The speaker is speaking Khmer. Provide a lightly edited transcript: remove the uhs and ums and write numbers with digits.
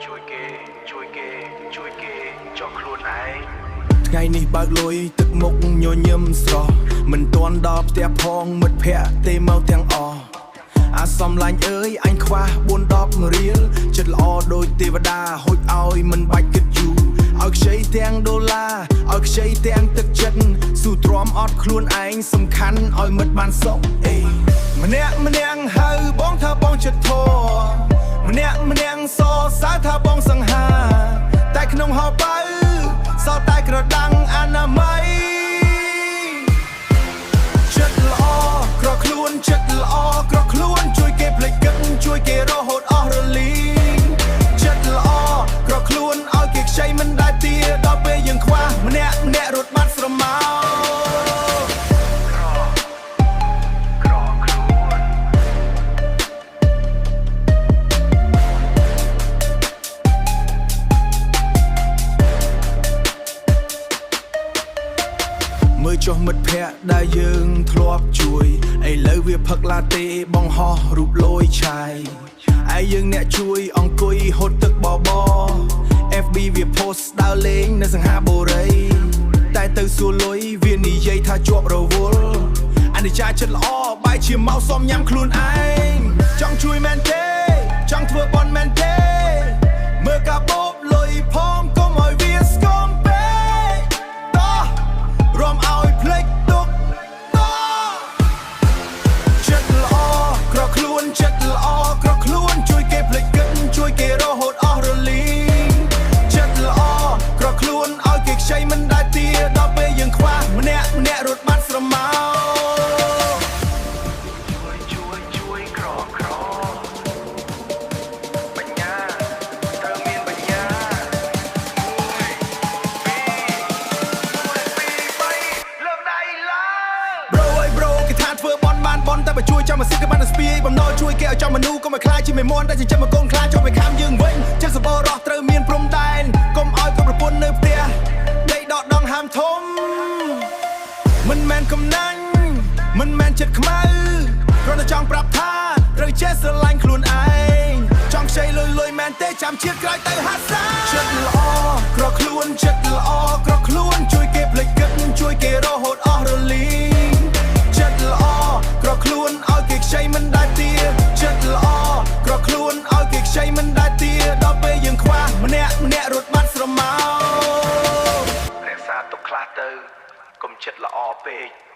choខ្លួនឯងថ្ងៃនេះបើកលុយទឹកមុខញញឹមស្រស់មិនទាន់ដល់ផ្ទះផងមិត្តភ័ក្តិទេមកទាំងអស់អាសំឡាញ់អើយអញខ្វះ4-10រៀលចិត្តល្អដូចទេវតាហូចឲ្យមិនបាច់គិតយូរឲ្យខ្ចីទាំងដុល្លារឲ្យខ្ចីទាំងទឹកចិត្តស៊ូទ្រាំអត់ខ្លួនឯងសំខាន់ឲ្យមិត្តបានសុខម្នាក់ហៅបងថាបងចិត្តធေါ်ម្នាក់សរសើរថាបងសង្ហាតែក្នុងហោបើសល់តែក្រដាំងអនាម័យចិត្តល្អក្រខ្លួនចិត្តល្អក្រខ្លួនជួយគេភ្លេចគិតជួយគេរហូតអស់រលីងចិត្តល្អក្រខ្លួនឲ្យគេខ្ចីមិនដែលទាដល់ពេលយើងខ្វះម្នាក់រត់បាត់ស្រមោមើលចុះមិត្តភ័ក្តិដែលយើងធ្លាប់ជួយឥឡូវវាផឹកឡាតេបងហោះរូបលយឆាយឯយើងអ្នកជួយអង្គុយហូតទឹកបប FB វា post ដើរលេងនៅសង្ហាបុរីតែទៅសួរលុយវានិយាយថាជាប់រវល់អនិច្ចាចិត្តល្អបាយជាមកសុំញ៉ាំខ្លួនឯងចង់ជួយមែនទេចង់ធ្វើបន់មែនទេមើលកាបូបលុយផងកុំឲ្យវាស្គមពេកតោះរំឲ្យភ្លេចទុកតោះចិត្តល្អក្រខ្លួនចិត្តល្អក្រខ្លួនជួយគេភ្លេចគិតជួយគេរហូតអស់រលីងចិត្តល្អក្រខ្លួនឲ្យគេខ្ចីមិនដែលទាដល់ពេលយើងខ្វះម្នាក់រត់បាត់ស្រមោជួយក្របញ្ញាត្រូវមានបញ្ញាលើកដៃឡើងប្រូគេថាធ្វើបន់បានបន់តែបើជួយចាំមកសិទ្ធិបានស្ពាយបំណុលជួយគេឲ្យចំមនុស្សកុំឲ្យខ្លាចជាមេមន់តែចិញ្ចឹមមកកូនខ្លាចចូលไปខាំយើងវិញចិត្តសបរោះត្រូវមានព្រំដែនកុំឲ្យកូនប្រពន្ធនៅផ្ទះដេកដកដងហាមធំមិនមែនកំណាញ់មិនមែនចិត្តខ្មៅគ្រាន់តែចង់ប្រាប់ថាត្រូវចេះស្រឡាញ់ខ្លួនឯងចង់ខ្ចីលុយមែនទេចាំជាតិក្រោយទៅហាសាចិត្តល្អក្រខ្លួនចិត្តល្អក្រខ្លួនជួយគេភ្លេចគិតជួយគេរហូតអស់រលីងចិត្តល្អក្រខ្លួនឲ្យគេខ្ចីមិនដែលទាចិត្តល្អក្រខ្លួនឲ្យគេខ្ចីមិនដែលទាដល់ពេលយើងខ្វះម្នាក់រត់បាត់ស្រមោរក្សាទុកខ្លះទៅកុំចិត្តល្អពេក